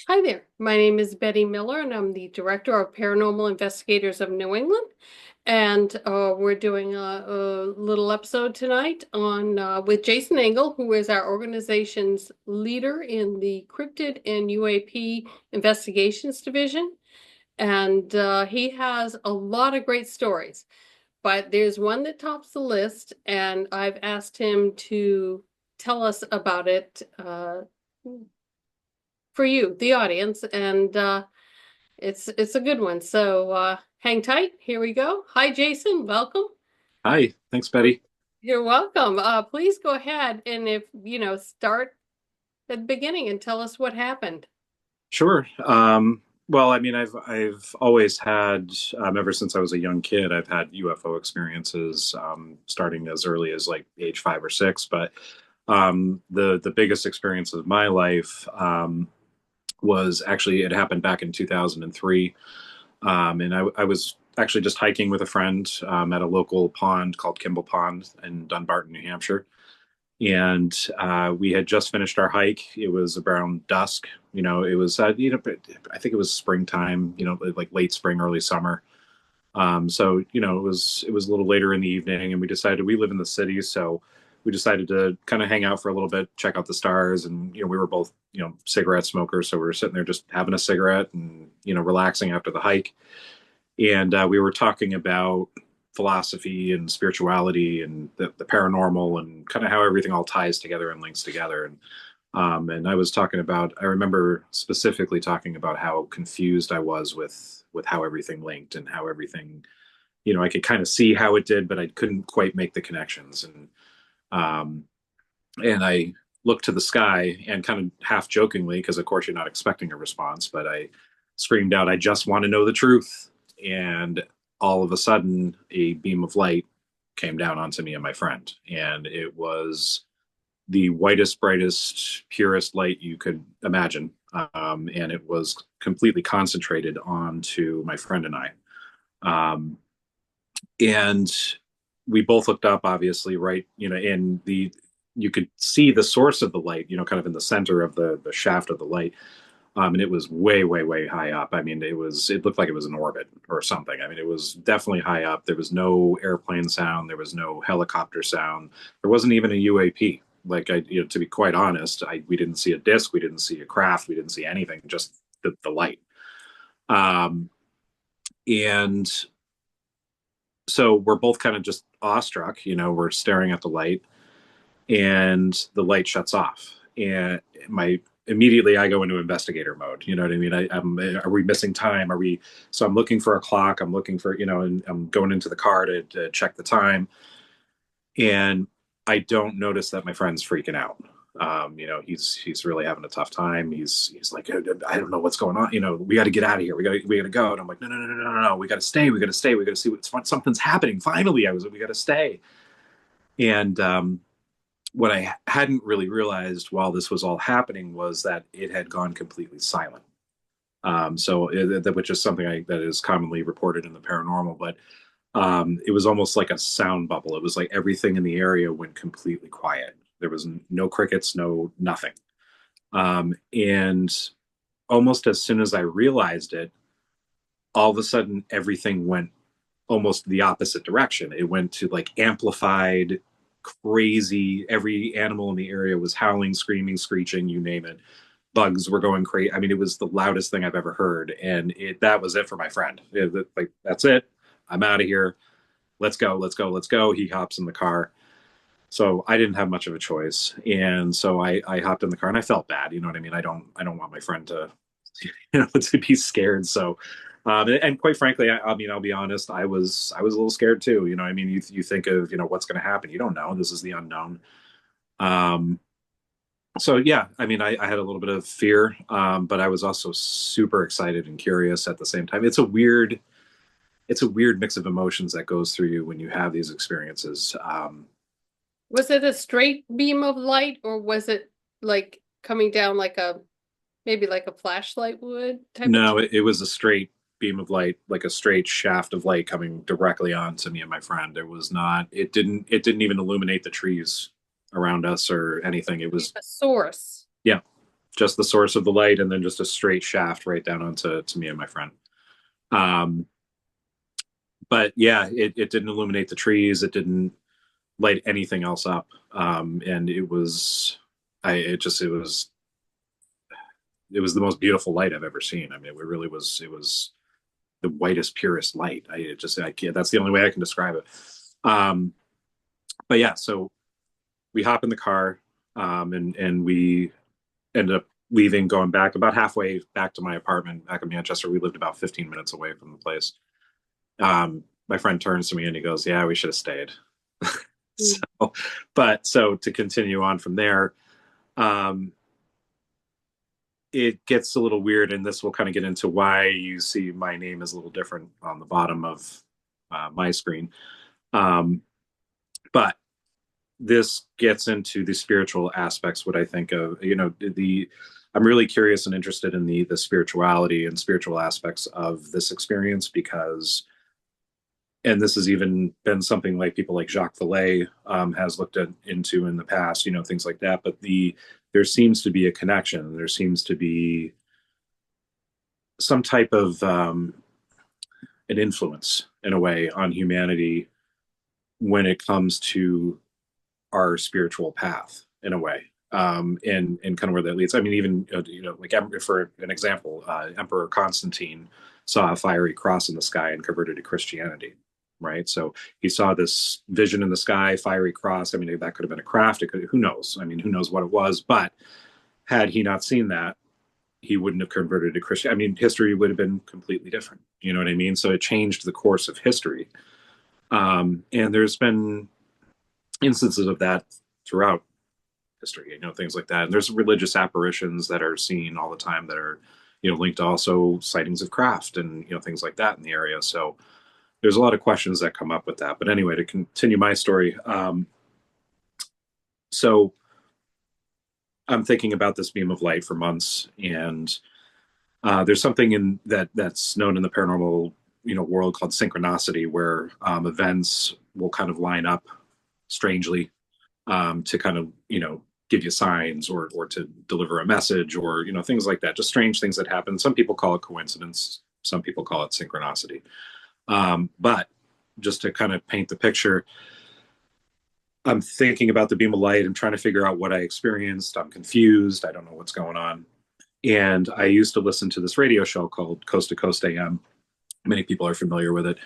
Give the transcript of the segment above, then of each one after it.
Hi there. My name is Betty Miller, and I'm the Director of Paranormal Investigators of New England. And we're doing a little episode tonight on with Jason Engel, who is our organization's leader in the Cryptid and UAP Investigations Division. And he has a lot of great stories, but there's one that tops the list, and I've asked him to tell us about it for you, the audience, and it's a good one. So hang tight. Here we go. Hi, Jason. Welcome. Hi, thanks, Betty. You're welcome. Please go ahead and if start at the beginning and tell us what happened. Sure. Well, I mean, I've always had, ever since I was a young kid, I've had UFO experiences, starting as early as like age 5 or 6. But the biggest experience of my life was actually it happened back in 2003, and I was actually just hiking with a friend at a local pond called Kimball Pond in Dunbarton, New Hampshire. And we had just finished our hike. It was around dusk. It was I think it was springtime. Like late spring, early summer. So it was a little later in the evening, and we decided we live in the city, so we decided to kind of hang out for a little bit, check out the stars, and we were both cigarette smokers, so we were sitting there just having a cigarette and relaxing after the hike, and we were talking about philosophy and spirituality and the paranormal and kind of how everything all ties together and links together. And I was talking about, I remember specifically talking about how confused I was with how everything linked and how everything, I could kind of see how it did, but I couldn't quite make the connections. Um, and I looked to the sky and kind of half jokingly, because of course you're not expecting a response, but I screamed out, "I just want to know the truth." And all of a sudden, a beam of light came down onto me and my friend. And it was the whitest, brightest, purest light you could imagine. And it was completely concentrated onto my friend and I. Um, and we both looked up, obviously, right? In the you could see the source of the light, kind of in the center of the shaft of the light. And it was way, way, way high up. I mean, it looked like it was in orbit or something. I mean, it was definitely high up. There was no airplane sound. There was no helicopter sound. There wasn't even a UAP. Like, to be quite honest, we didn't see a disc. We didn't see a craft. We didn't see anything, just the light. Um, and so we're both kind of just awestruck. We're staring at the light, and the light shuts off. And my immediately I go into investigator mode. You know what I mean? Are we missing time? Are we? So I'm looking for a clock. I'm looking for and I'm going into the car to check the time, and I don't notice that my friend's freaking out. He's really having a tough time. He's like, I don't know what's going on. We got to get out of here. We got to go. And I'm like, no, no, no, no, no, no. We got to stay. We got to stay. We got to see something's happening. Finally, we got to stay. And what I hadn't really realized while this was all happening was that it had gone completely silent. Which is something that is commonly reported in the paranormal, but it was almost like a sound bubble. It was like everything in the area went completely quiet. There was no crickets, no nothing. And almost as soon as I realized it, all of a sudden everything went almost the opposite direction. It went to like amplified, crazy. Every animal in the area was howling, screaming, screeching, you name it. Bugs were going crazy. I mean, it was the loudest thing I've ever heard, and that was it for my friend. Like, that's it. I'm out of here. Let's go. Let's go. Let's go. He hops in the car. So I didn't have much of a choice, and so I hopped in the car, and I felt bad. You know what I mean? I don't want my friend to to be scared. So, and quite frankly, I mean, I'll be honest, I was a little scared too. I mean, you think of what's going to happen. You don't know. This is the unknown. Um, so yeah, I mean, I had a little bit of fear, but I was also super excited and curious at the same time. It's a weird mix of emotions that goes through you when you have these experiences. Was it a straight beam of light, or was it like coming down like a maybe like a flashlight would type of No, thing? it was a straight beam of light, like a straight shaft of light coming directly on to me and my friend. It was not. It didn't even illuminate the trees around us or anything. It was, A source. yeah. just the source of the light, and then just a straight shaft right down onto to me and my friend. Um, but yeah, it didn't illuminate the trees. It didn't light anything else up. And it was, it was the most beautiful light I've ever seen. I mean, it really was. It was the whitest, purest light. I can't. That's the only way I can describe it. Um, but yeah, so we hop in the car, and we ended up leaving, going back about halfway back to my apartment back in Manchester. We lived about 15 minutes away from the place. My friend turns to me and he goes, "Yeah, we should have stayed." Mm. So, but so to continue on from there, um, it gets a little weird, and this will kind of get into why you see my name is a little different on the bottom of my screen. Um, but this gets into the spiritual aspects. What I think of, the I'm really curious and interested in the spirituality and spiritual aspects of this experience because, and this has even been something like people like Jacques Vallée has looked into in the past, things like that. But there seems to be a connection. There seems to be some type of an influence in a way on humanity when it comes to our spiritual path in a way, and kind of where that leads. I mean, even like for an example, Emperor Constantine saw a fiery cross in the sky and converted to Christianity. Right, so he saw this vision in the sky, fiery cross. I mean, that could have been a craft. It could, who knows? I mean, who knows what it was? But had he not seen that, he wouldn't have converted to Christian. I mean, history would have been completely different. You know what I mean? So it changed the course of history. And there's been instances of that throughout history, things like that. And there's religious apparitions that are seen all the time that are, linked to also sightings of craft and, things like that in the area. So there's a lot of questions that come up with that. But anyway, to continue my story, so I'm thinking about this beam of light for months, and there's something in that's known in the paranormal, world called synchronicity, where events will kind of line up strangely to kind of give you signs or to deliver a message or things like that. Just strange things that happen. Some people call it coincidence. Some people call it synchronicity. But just to kind of paint the picture, I'm thinking about the beam of light. I'm trying to figure out what I experienced. I'm confused. I don't know what's going on. And I used to listen to this radio show called Coast to Coast AM. Many people are familiar with it.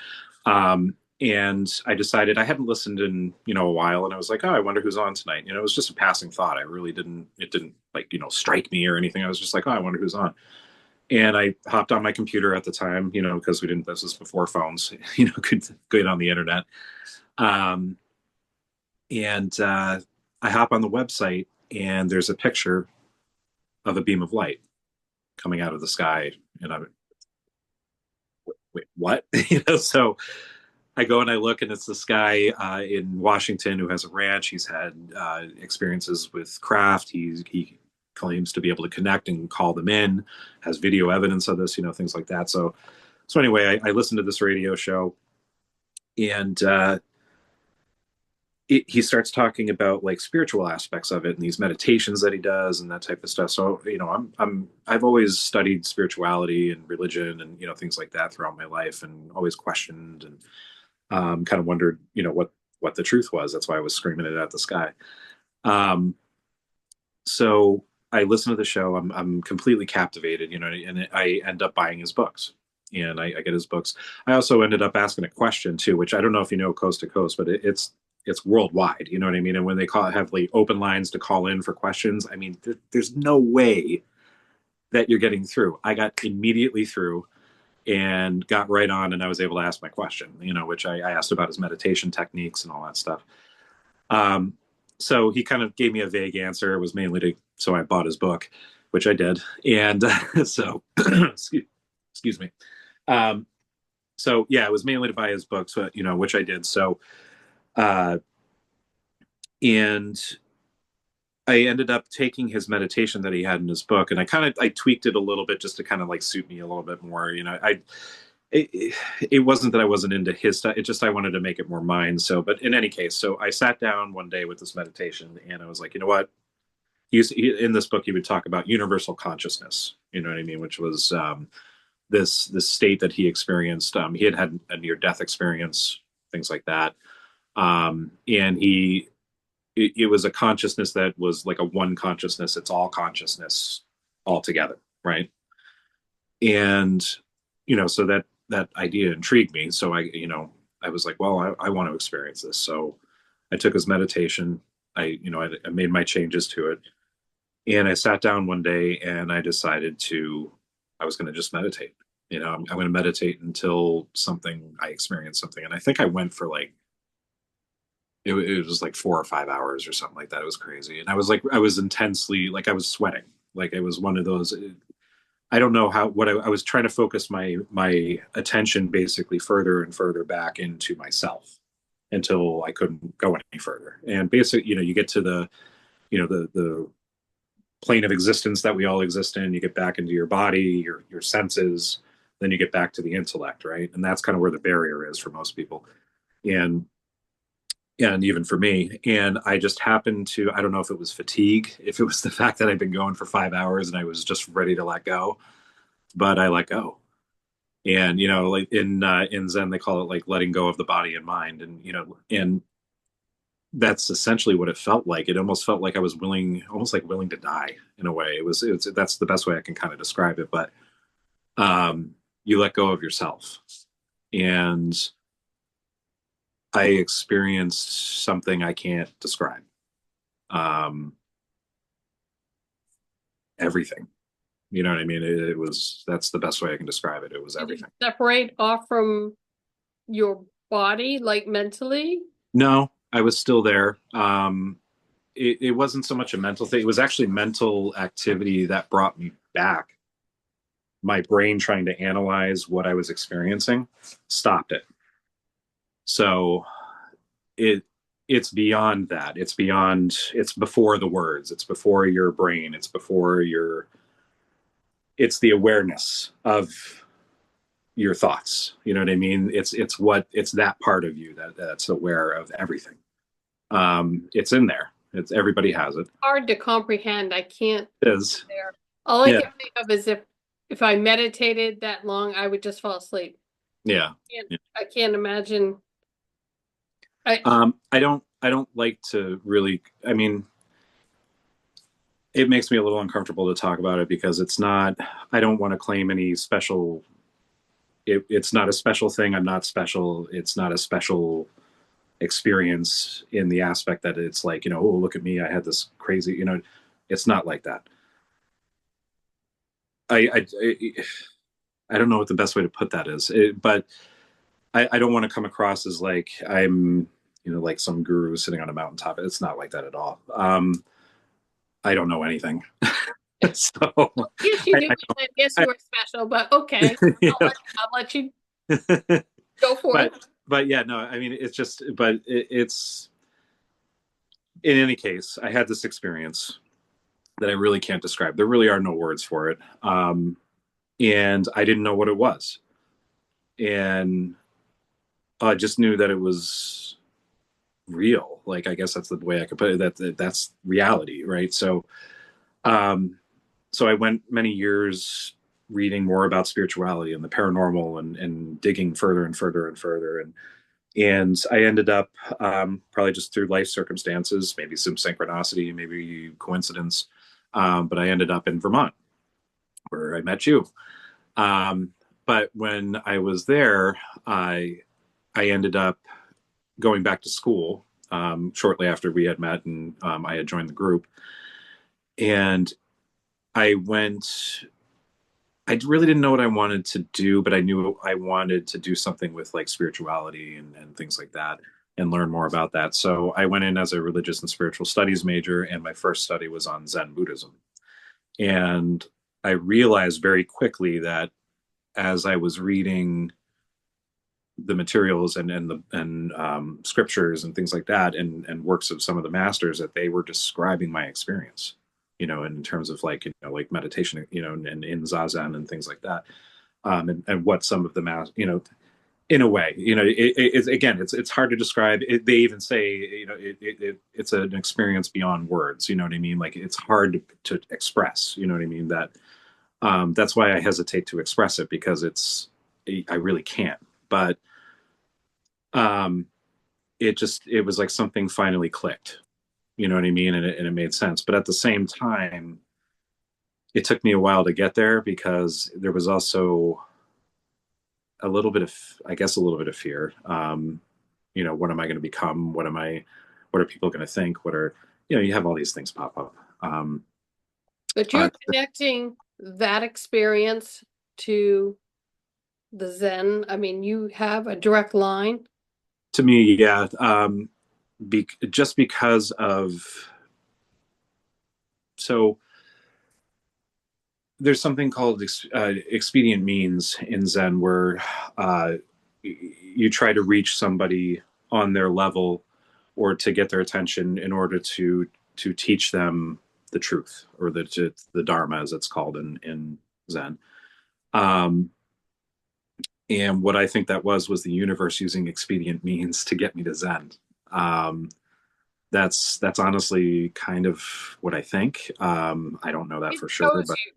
And I decided I hadn't listened in, a while. And I was like, oh, I wonder who's on tonight. It was just a passing thought. I really it didn't like, strike me or anything. I was just like, oh, I wonder who's on. And I hopped on my computer at the time, because this was before phones, could get on the internet. Um, and I hop on the website and there's a picture of a beam of light coming out of the sky. And I'm, wait, what? So I go and I look, and it's this guy in Washington who has a ranch. He's had experiences with craft. He claims to be able to connect and call them in. Has video evidence of this, things like that. So anyway, I listened to this radio show, and he starts talking about like spiritual aspects of it and these meditations that he does and that type of stuff. So I've always studied spirituality and religion and things like that throughout my life, and always questioned and kind of wondered, what the truth was. That's why I was screaming it at the sky. Um, so I listen to the show. I'm completely captivated, and I end up buying his books, and I get his books. I also ended up asking a question too, which I don't know if you know Coast to Coast, but it's worldwide. You know what I mean? And when they have like open lines to call in for questions, I mean, there's no way that you're getting through. I got immediately through and got right on, and I was able to ask my question, which I asked about his meditation techniques and all that stuff. Um, so he kind of gave me a vague answer. It was mainly so I bought his book, which I did. And so, excuse me. Um, so yeah, it was mainly to buy his books, which I did. So, uh, and I ended up taking his meditation that he had in his book, and I tweaked it a little bit just to kind of like suit me a little bit more. It wasn't that I wasn't into his stuff. It just I wanted to make it more mine. So, but in any case, so I sat down one day with this meditation, and I was like, you know what? in this book he would talk about universal consciousness. You know what I mean? Which was this state that he experienced. He had had a near death experience, things like that, and it was a consciousness that was like a one consciousness. It's all consciousness all together, right? And so that idea intrigued me. So I was like, well, I want to experience this. So I took his meditation. I made my changes to it, and I sat down one day and I decided I was going to just meditate. I'm going to meditate until I experience something. And I think I went for like, it was like 4 or 5 hours or something like that. It was crazy. And I was intensely, like I was sweating. Like it was one of those, I don't know I was trying to focus my attention basically further and further back into myself until I couldn't go any further. And basically, you get to the plane of existence that we all exist in. You get back into your body, your senses, then you get back to the intellect, right? And that's kind of where the barrier is for most people, and even for me. And I just happened to, I don't know if it was fatigue, if it was the fact that I'd been going for 5 hours and I was just ready to let go, but I let go. And like in Zen, they call it like letting go of the body and mind, and that's essentially what it felt like. It almost felt like I was almost like willing to die in a way. That's the best way I can kind of describe it. But you let go of yourself, and I experienced something I can't describe. Um, Everything. You know what I mean? That's the best way I can describe it. It was Did you everything. separate off from your body, like mentally? No, I was still there. It wasn't so much a mental thing. It was actually mental activity that brought me back. My brain trying to analyze what I was experiencing stopped it. So it it's beyond that. It's before the words. It's before your brain. It's the awareness of your thoughts. You know what I mean? It's that part of you that's aware of everything. It's in there. It's Everybody has it. Hard to comprehend. I can't It get is. there. All I Yeah. can think of is if I meditated that long, I would just fall asleep. Yeah. Can't, Yeah. I can't imagine. I I don't like to really, I mean, it makes me a little uncomfortable to talk about it because I don't want to claim any special, it's not a special thing. I'm not special. It's not a special experience in the aspect that it's like, oh, look at me. I had this crazy, it's not like that. I don't know what the best way to put that is, but I don't want to come across as like I'm, like some guru sitting on a mountaintop. It's not like that at all. I don't know anything. So Yes, you I, do. I, I guess I you were special, but okay. yeah. I'll let you go for it. but yeah, no, I mean, it's in any case, I had this experience that I really can't describe. There really are no words for it. And I didn't know what it was. And I just knew that it was real. Like, I guess that's the way I could put it, that's reality. Right. Um, so I went many years reading more about spirituality and the paranormal, and digging further and further and further. And I ended up, probably just through life circumstances, maybe some synchronicity, maybe coincidence. But I ended up in Vermont where I met you. Um, but when I was there, I ended up going back to school, shortly after we had met, and I had joined the group. And I went. I really didn't know what I wanted to do, but I knew I wanted to do something with like spirituality and things like that, and learn more about that. So I went in as a religious and spiritual studies major, and my first study was on Zen Buddhism. And I realized very quickly that as I was reading the materials and scriptures and things like that, and works of some of the masters, that they were describing my experience, in terms of like, like meditation, and in zazen and things like that, and what some of the in a way, it's again, it's hard to describe. They even say, it's an experience beyond words. You know what I mean? Like it's hard to express. You know what I mean? That's why I hesitate to express it because I really can't. But um, it was like something finally clicked. You know what I mean? And it made sense. But at the same time, it took me a while to get there because there was also a little bit of, I guess, a little bit of fear. What am I going to become? What are people going to think? You have all these things pop up. But you're But connecting that experience to the Zen. I mean, you have a direct line. to me, yeah, just because of, so there's something called expedient means in Zen where uh, you try to reach somebody on their level or to get their attention in order to teach them the truth or the Dharma, as it's called in Zen. Um, and what I think that was the universe using expedient means to get me to Zen. Um, that's honestly kind of what I think. I don't know that It for sure, chose but you.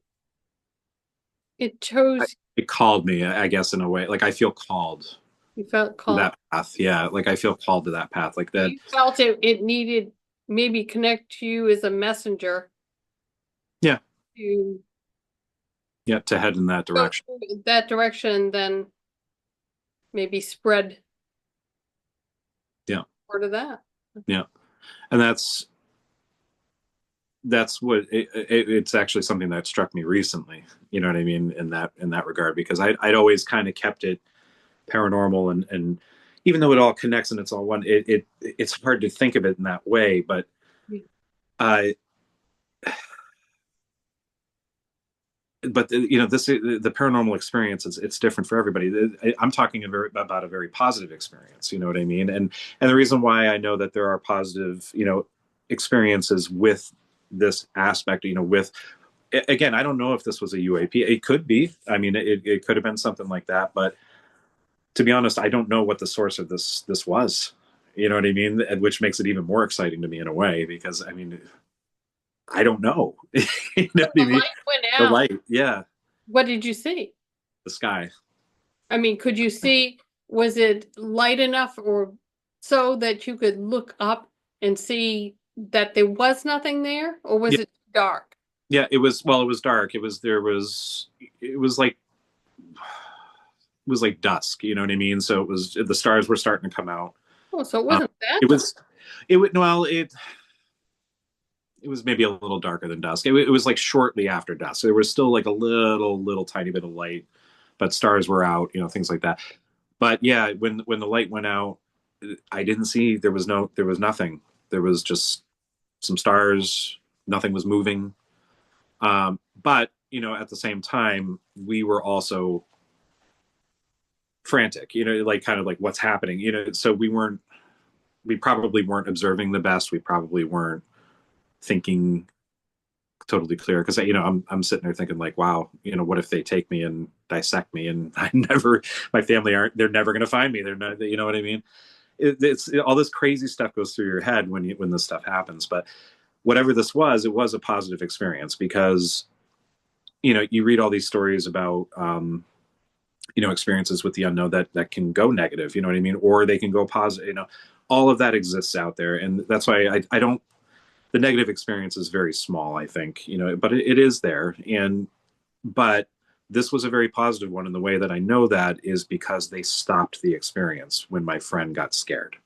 It chose, it called me, I guess, in a way. Like I feel called you felt to called. that path. Yeah, like I feel called to that path. Like that. You felt it needed maybe connect you as a messenger Yeah, to yeah, to head in that go direction. through that direction, then maybe spread Yeah, word of that. yeah, and that's what it's actually something that struck me recently. You know what I mean in that regard because I'd always kind of kept it paranormal and even though it all connects and it's all one, it's hard to think of it in that way. But uh, the paranormal experience it's different for everybody. I'm talking about a very positive experience. You know what I mean? And the reason why I know that there are positive experiences with this aspect, with again, I don't know if this was a UAP. It could be. I mean, it could have been something like that. But to be honest, I don't know what the source of this was. You know what I mean? Which makes it even more exciting to me in a way because I mean, I don't know. You know But what the I mean? light went The out. light, yeah, What did you see? the sky. I mean, could you see, was it light enough or so that you could look up and see that there was nothing there, or was Yeah, it dark? yeah. It was well. It was dark. It was like dusk. You know what I mean? So the stars were starting to come out. Oh, so it Um, wasn't that it dark. was it would well it was maybe a little darker than dusk. It was like shortly after dusk. So there was still like a little tiny bit of light, but stars were out. Things like that. But yeah, when the light went out, I didn't see there was nothing. There was just some stars. Nothing was moving. But at the same time, we were also frantic. Like kind of like what's happening. So we probably weren't observing the best. We probably weren't thinking totally clear because I'm sitting there thinking like, wow, what if they take me and dissect me and my family they're never going to find me. They're not, you know what I mean? All this crazy stuff goes through your head when this stuff happens. But whatever this was, it was a positive experience because you read all these stories about experiences with the unknown that can go negative. You know what I mean? Or they can go positive. All of that exists out there, and that's why I don't. The negative experience is very small, I think, but it is there. But this was a very positive one. And the way that I know that is because they stopped the experience when my friend got scared.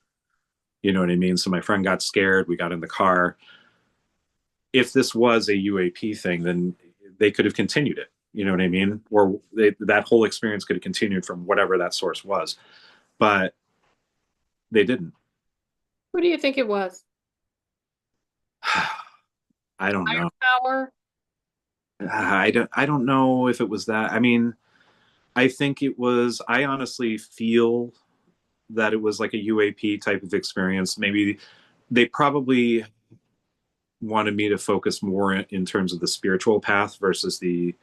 You know what I mean? So my friend got scared. We got in the car. If this was a UAP thing, then they could have continued it. You know what I mean? Or that whole experience could have continued from whatever that source was. But they didn't. What do you think it was? I don't Higher know. power? I don't know if it was that. I mean, I think it was. I honestly feel that it was like a UAP type of experience. Maybe they probably wanted me to focus more in terms of the spiritual path versus the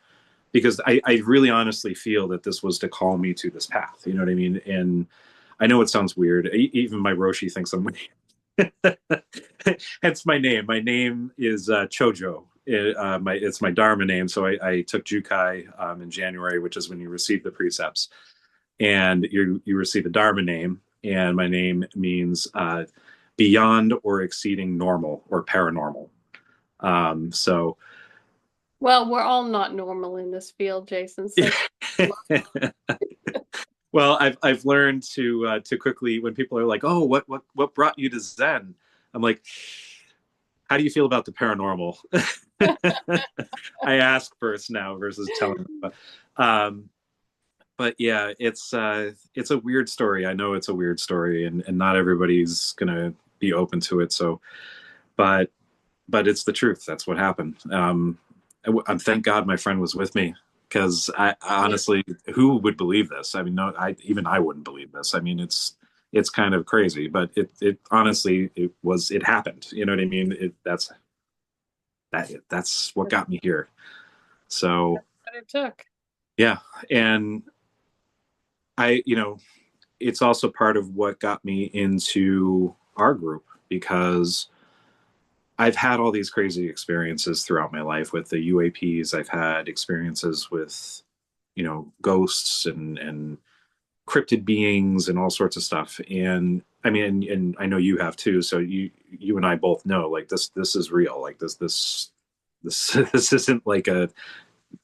because I really honestly feel that this was to call me to this path. You know what I mean? And I know it sounds weird. Even my Roshi thinks I'm hence my name. My name is Chojo. It's my Dharma name. So I took Jukai in January, which is when you receive the precepts, and you receive a Dharma name. And my name means beyond or exceeding normal or paranormal. So Well, we're all not normal in this field, Jason. So well, I've learned to quickly when people are like, "Oh, what brought you to Zen?" I'm like, "How do you feel about the paranormal?" I ask first now versus telling them. But yeah, it's a weird story. I know it's a weird story, and not everybody's gonna be open to it. So, but but it's the truth. That's what happened. I'm thank God my friend was with me because I yeah, honestly, who would believe this? I mean, no, I wouldn't believe this. I mean, it's kind of crazy, but it honestly it happened. You know what I mean? That's what that's got me here. So what it took. yeah, and I it's also part of what got me into our group because I've had all these crazy experiences throughout my life with the UAPs. I've had experiences with, ghosts and cryptid beings and all sorts of stuff. And I mean, and I know you have too. So you and I both know like this is real. Like this this isn't like a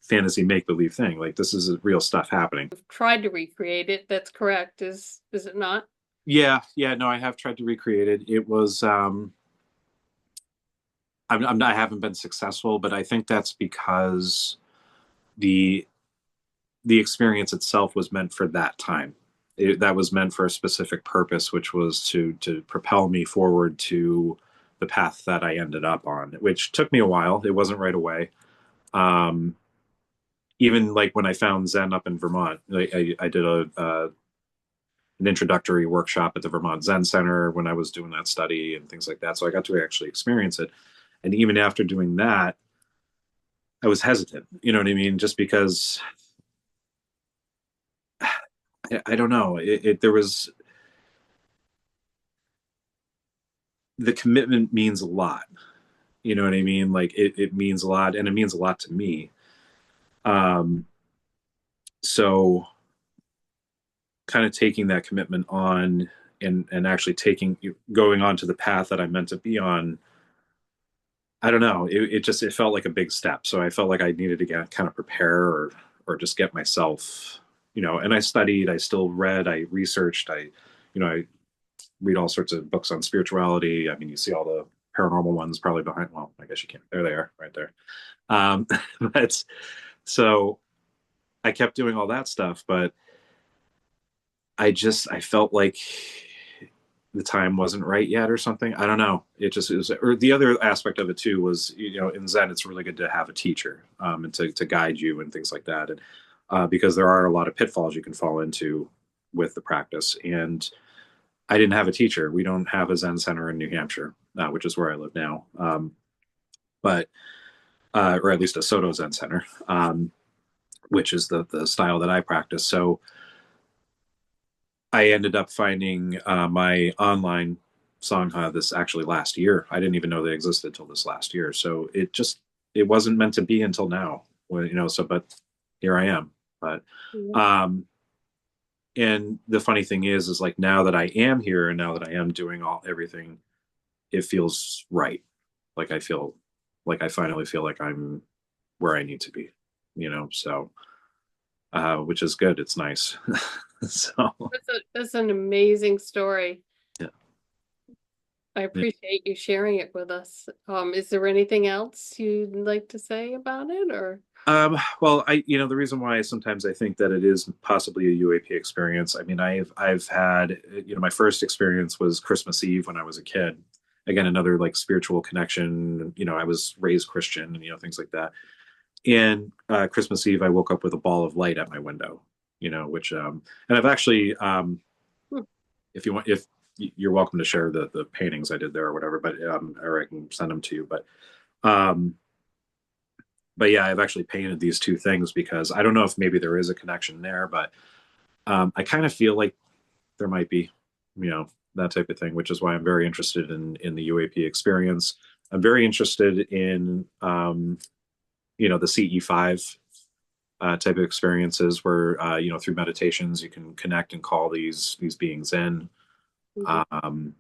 fantasy make believe thing. Like this is real stuff happening. Tried to recreate it. That's correct. Is it not? Yeah, yeah. No, I have tried to recreate it. It was I haven't been successful, but I think that's because the the experience itself was meant for that time. That was meant for a specific purpose, which was to propel me forward to the path that I ended up on, which took me a while. It wasn't right away. Um, Even like when I found Zen up in Vermont, I did an introductory workshop at the Vermont Zen Center when I was doing that study and things like that. So I got to actually experience it. And even after doing that, I was hesitant. You know what I mean? Just because I don't know. There was the commitment means a lot. You know what I mean? Like it means a lot, and it means a lot to me. Um, so kind of taking that commitment on and actually going on to the path that I meant to be on. I don't know. It felt like a big step. So I felt like I needed to get kind of prepare or just get myself, and I studied, I still read, I researched, I read all sorts of books on spirituality. I mean, you see all the paranormal ones probably behind. Well, I guess you can't. There they are, right there. Um, but so I kept doing all that stuff, but I felt like the time wasn't right yet or something. I don't know. It was, or the other aspect of it too was, in Zen, it's really good to have a teacher and to guide you and things like that. And because there are a lot of pitfalls you can fall into with the practice. And I didn't have a teacher. We don't have a Zen center in New Hampshire, which is where I live now. But or at least a Soto Zen center, which is the style that I practice. So I ended up finding my online Sangha this actually last year. I didn't even know they existed until this last year. So it wasn't meant to be until now. So but here I am. But Yeah. um and the funny thing is like now that I am here and now that I am doing everything, it feels right. Like I feel like I finally feel like I'm where I need to be, so which is good. It's nice. So That's an amazing story. yeah. I appreciate you sharing it with us. Is there anything else you'd like to say about it, or? Well, the reason why sometimes I think that it is possibly a UAP experience. I mean, I've had, my first experience was Christmas Eve when I was a kid. Again, another like spiritual connection. I was raised Christian and things like that. And Christmas Eve, I woke up with a ball of light at my window. Which and I've actually, Hmm. if you want, if you're welcome to share the paintings I did there or whatever, but or I can send them to you. But um, but yeah, I've actually painted these two things because I don't know if maybe there is a connection there, but I kind of feel like there might be, you know, that type of thing, which is why I'm very interested in the UAP experience. I'm very interested in the CE5 type of experiences where through meditations you can connect and call these beings in. Mhm. Um,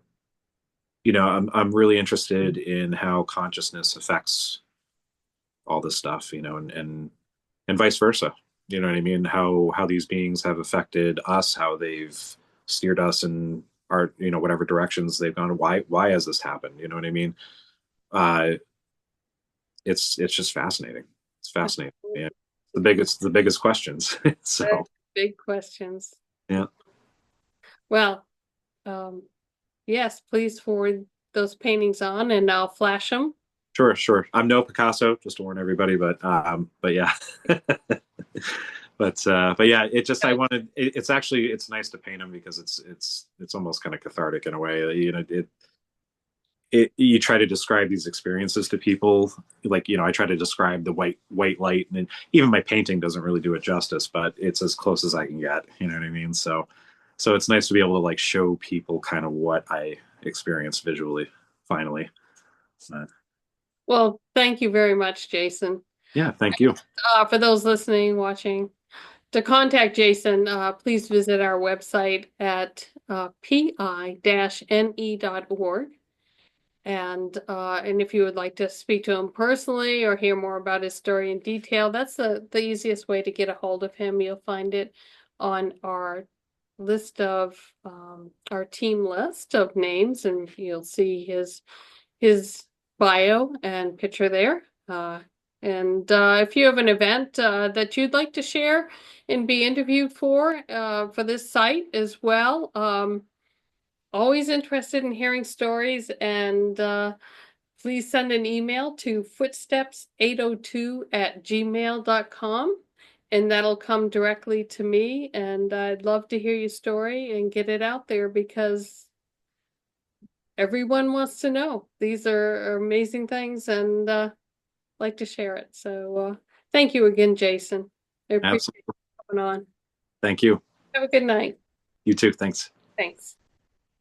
I'm really interested in how consciousness affects all this stuff, and vice versa. You know what I mean? How these beings have affected us, how they've steered us in our, whatever directions they've gone. Why has this happened? You know what I mean? Uh, it's just fascinating. It's fascinating. Yeah. The biggest questions. So Big questions. yeah. Well, um, yes, please forward those paintings on and I'll flash them. Sure, sure. I'm no Picasso, just to warn everybody, but yeah. But yeah, it just I wanted it's actually it's nice to paint them because it's almost kind of cathartic in a way. You try to describe these experiences to people, like, I try to describe the white light, and even my painting doesn't really do it justice, but it's as close as I can get. You know what I mean? So it's nice to be able to like show people kind of what I experience visually finally. uh, Well, thank you very much, Jason. yeah, thank you. For those listening, watching, to contact Jason, please visit our website at pi-ne.org. And if you would like to speak to him personally or hear more about his story in detail, that's the easiest way to get a hold of him. You'll find it on our list of our team list of names, and you'll see his bio and picture there. And if you have an event that you'd like to share and be interviewed for this site as well, always interested in hearing stories. And please send an email to footsteps802@gmail.com, and that'll come directly to me. And I'd love to hear your story and get it out there because everyone wants to know. These are amazing things, and like to share it. So thank you again, Jason. I appreciate Absolutely. you coming on. Thank you. Have a good night. You too. Thanks. Thanks.